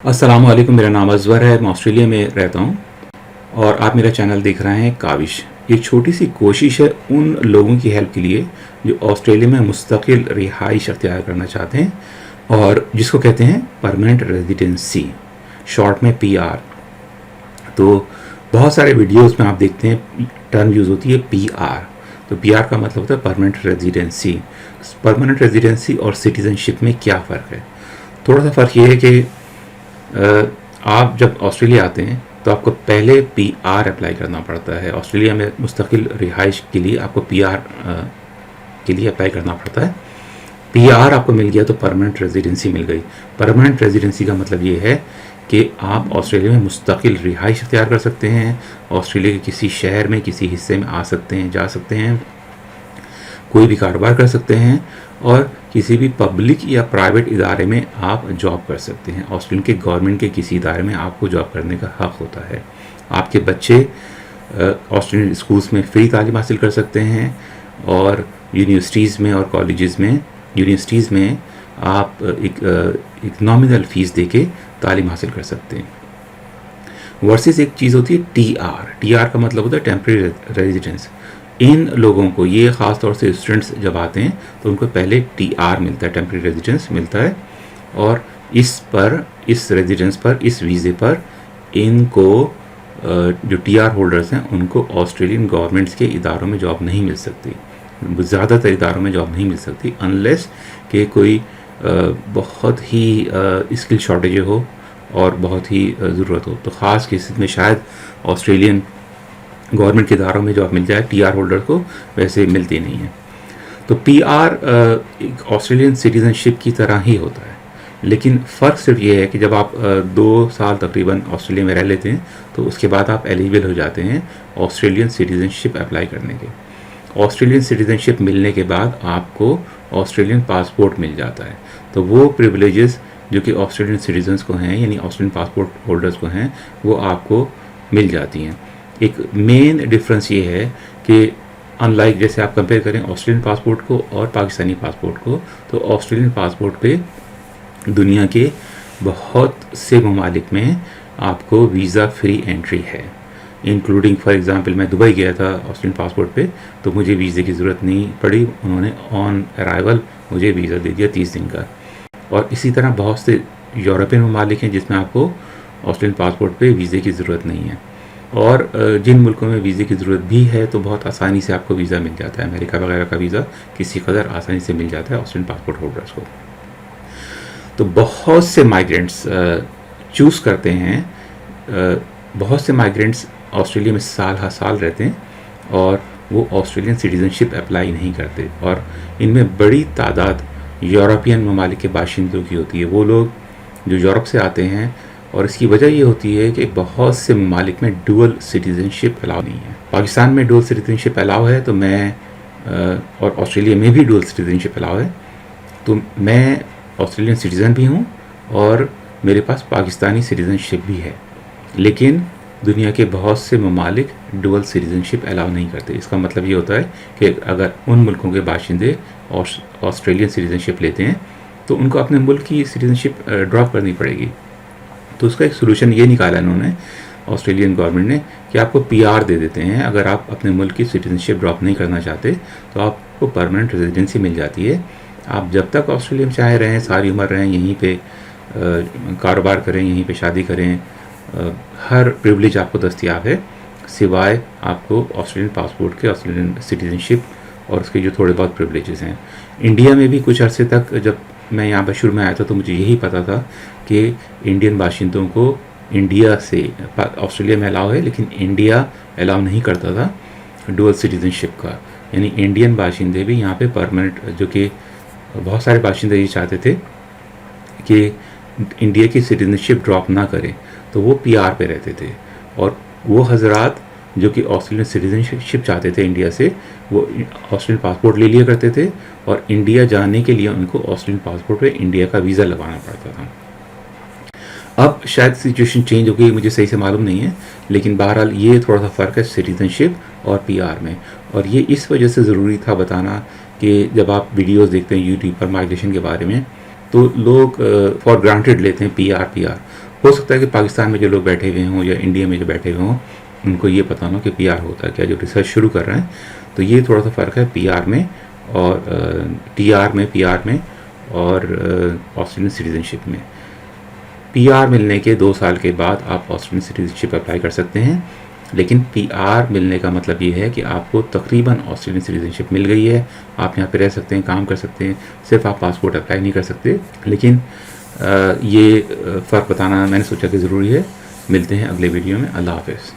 अस्सलाम वालेकुम। मेरा नाम अज़वर है, मैं ऑस्ट्रेलिया में रहता हूँ और आप मेरा चैनल देख रहे हैं काविश। ये छोटी सी कोशिश है उन लोगों की हेल्प के लिए जो ऑस्ट्रेलिया में मुस्तकिल रिहाइश अख्तियार करना चाहते हैं और जिसको कहते हैं परमानेंट रेजिडेंसी, शॉर्ट में PR। तो बहुत सारे वीडियोस में आप देखते हैं टर्म यूज़ होती है PR। तो PR का मतलब होता है परमानेंट रेजिडेंसी। परमानेंट रेजिडेंसी और सिटीज़नशिप में क्या फ़र्क है? थोड़ा सा फ़र्क ये है कि आप जब ऑस्ट्रेलिया आते हैं तो आपको पहले PR अप्लाई करना पड़ता है। ऑस्ट्रेलिया में मुस्तकिल रिहाइश के लिए आपको PR के लिए अप्लाई करना पड़ता है। PR आपको मिल गया तो परमानेंट रेजिडेंसी मिल गई। परमानेंट रेजिडेंसी का मतलब ये है कि आप ऑस्ट्रेलिया में मुस्तकिल रिहाइश अख्तियार कर सकते हैं, ऑस्ट्रेलिया के किसी शहर में किसी हिस्से में आ सकते हैं, जा सकते हैं, कोई भी कारोबार कर सकते हैं और किसी भी पब्लिक या प्राइवेट इदारे में आप जॉब कर सकते हैं। ऑस्ट्रेलिया के गवर्नमेंट के किसी इदारे में आपको जॉब करने का हक़ होता है। आपके बच्चे ऑस्ट्रेलियन स्कूल्स में फ्री तालीम हासिल कर सकते हैं और यूनिवर्सिटीज़ में और कॉलेजेस में यूनिवर्सिटीज़ में आप एक नॉमिनल फ़ीस देके तालीम हासिल कर सकते हैं। वर्सेस एक चीज़ होती है TR का मतलब होता है टेम्परेरी रेजिडेंस। इन लोगों को, ये ख़ास तौर से स्टूडेंट्स जब आते हैं तो उनको पहले TR मिलता है, टेम्परेरी रेजिडेंस मिलता है और इस रेजिडेंस पर, इस वीज़े पर इनको जो TR होल्डर्स हैं उनको ऑस्ट्रेलियन गवर्नमेंट्स के इदारों में जॉब नहीं मिल सकती। ज़्यादातर इदारों में जॉब नहीं मिल सकती अनलेस कि कोई बहुत ही स्किल शॉर्टेज हो और बहुत ही ज़रूरत हो। तो ख़ास केसेस में शायद ऑस्ट्रेलियन गवर्नमेंट के इदारों में जॉब मिल जाए PR होल्डर को, वैसे मिलती नहीं है। तो PR एक ऑस्ट्रेलियन सिटीज़नशिप की तरह ही होता है, लेकिन फ़र्क सिर्फ ये है कि जब आप 2 साल तकरीबन ऑस्ट्रेलिया में रह लेते हैं तो उसके बाद आप एलिजिबल हो जाते हैं ऑस्ट्रेलियन सिटीज़नशिप अप्लाई करने के। ऑस्ट्रेलियन सिटीज़नशिप मिलने के बाद आपको ऑस्ट्रेलियन पासपोर्ट मिल जाता है। तो वो प्रिविलेजेस जो कि ऑस्ट्रेलियन सिटीजन्स को हैं, यानी ऑस्ट्रेलियन पासपोर्ट होल्डर्स को हैं, वो आपको मिल जाती हैं। एक मेन डिफरेंस ये है कि अनलाइक जैसे आप कंपेयर करें ऑस्ट्रेलियन पासपोर्ट को और पाकिस्तानी पासपोर्ट को, तो ऑस्ट्रेलियन पासपोर्ट पे दुनिया के बहुत से ममालिक में आपको वीज़ा फ्री एंट्री है, इंक्लूडिंग फॉर एग्ज़ाम्पल मैं दुबई गया था ऑस्ट्रेलियन पासपोर्ट पे, तो मुझे वीज़े की ज़रूरत नहीं पड़ी। उन्होंने ऑन अराइवल मुझे वीज़ा दे दिया 30 दिन का। और इसी तरह बहुत से यूरोपियन ममालिक हैं जिसमें आपको ऑस्ट्रेलियन पासपोर्ट पे वीज़े की ज़रूरत नहीं है। और जिन मुल्कों में वीज़े की ज़रूरत भी है तो बहुत आसानी से आपको वीज़ा मिल जाता है। अमेरिका वगैरह का वीज़ा किसी कदर आसानी से मिल जाता है ऑस्ट्रेलियन पासपोर्ट होल्डर्स को। तो बहुत से माइग्रेंट्स चूज़ करते हैं, बहुत से माइग्रेंट्स ऑस्ट्रेलिया में साल हर साल रहते हैं और वो ऑस्ट्रेलियन सिटीज़नशिप अप्लाई नहीं करते। और इनमें बड़ी तादाद यूरोपियन ममालिक के बाशिंदों की होती है, वो लोग जो यूरोप से आते हैं। और इसकी वजह ये होती है कि बहुत से ममालिक में डुअल सिटीज़नशिप अलाउ नहीं है। पाकिस्तान में डुअल सिटीज़नशिप अलाउ है, तो मैं और ऑस्ट्रेलिया में भी डुअल सिटीज़नशिप अलाउ है, तो मैं ऑस्ट्रेलियन सिटीज़न भी हूँ और मेरे पास पाकिस्तानी सिटीज़नशिप भी है। लेकिन दुनिया के बहुत से ममालिक डुअल सिटीज़नशिप अलाउ नहीं करते। इसका मतलब ये होता है कि अगर उन मुल्कों के बाशिंदे ऑस्ट्रेलियन सिटीज़नशिप लेते हैं तो उनको अपने मुल्क की सिटीज़नशिप ड्रॉप करनी पड़ेगी। तो उसका एक सोल्यूशन ये निकाला इन्होंने, ऑस्ट्रेलियन गवर्नमेंट ने, कि आपको PR दे देते हैं। अगर आप अपने मुल्क की सिटीज़नशिप ड्रॉप नहीं करना चाहते तो आपको परमानेंट रेजिडेंसी मिल जाती है। आप जब तक ऑस्ट्रेलिया में चाहे रहें, सारी उम्र रहें, यहीं पे कारोबार करें, यहीं पे शादी करें, हर प्रिविलेज आपको दस्तयाब है सिवाय आपको ऑस्ट्रेलियन पासपोर्ट के, ऑस्ट्रेलियन सिटीज़नशिप और उसके जो थोड़े बहुत प्रिविलेजेस हैं। इंडिया में भी कुछ अरसे तक जब मैं यहाँ पर शुरू में आया था तो मुझे यही पता था कि इंडियन बाशिंदों को इंडिया से, ऑस्ट्रेलिया में अलाउ है लेकिन इंडिया अलाउ नहीं करता था डुअल सिटीज़नशिप का। यानी इंडियन बाशिंदे भी यहाँ पे परमानेंट, जो कि बहुत सारे बाशिंदे ये चाहते थे कि इंडिया की सिटीज़नशिप ड्रॉप ना करें, तो वो PR पे रहते थे। और वो हजरात जो कि ऑस्ट्रेलियन सिटीज़नशिप चाहते थे इंडिया से, वो ऑस्ट्रेलियन पासपोर्ट ले लिया करते थे और इंडिया जाने के लिए उनको ऑस्ट्रेलियन पासपोर्ट पे इंडिया का वीज़ा लगाना पड़ता था। अब शायद सिचुएशन चेंज हो गई, मुझे सही से मालूम नहीं है, लेकिन बहरहाल ये थोड़ा सा फ़र्क है सिटीज़नशिप और PR में। और ये इस वजह से ज़रूरी था बताना कि जब आप वीडियोस देखते हैं यूट्यूब पर माइग्रेशन के बारे में, तो लोग फॉर ग्रांटेड लेते हैं PR। ہو سکتا ہے کہ پاکستان میں جو لوگ بیٹھے ہوئے ہوں یا انڈیا میں جو بیٹھے ہوئے ہوں ان کو یہ پتہ نہ ہو کہ پی آر ہوتا ہے کیا، جو ریسرچ شروع کر رہے ہیں. تو یہ تھوڑا سا فرق ہے پی آر میں اور ٹی آر میں، پی آر میں اور آسٹریلین سٹیزن شپ میں. پی آر ملنے کے 2 سال کے بعد آپ آسٹریلین سٹیزن شپ اپلائی کر سکتے ہیں، لیکن پی آر ملنے کا مطلب یہ ہے کہ آپ کو تقریباً آسٹریلین سٹیزن شپ مل گئی ہے، آپ یہاں پہ رہ سکتے ہیں، کام کر سکتے ہیں، صرف آپ پاسپورٹ اپلائی نہیں کر سکتے. لیکن یہ فرق بتانا میں نے سوچا کہ ضروری ہے. ملتے ہیں اگلے ویڈیو میں. اللہ حافظ.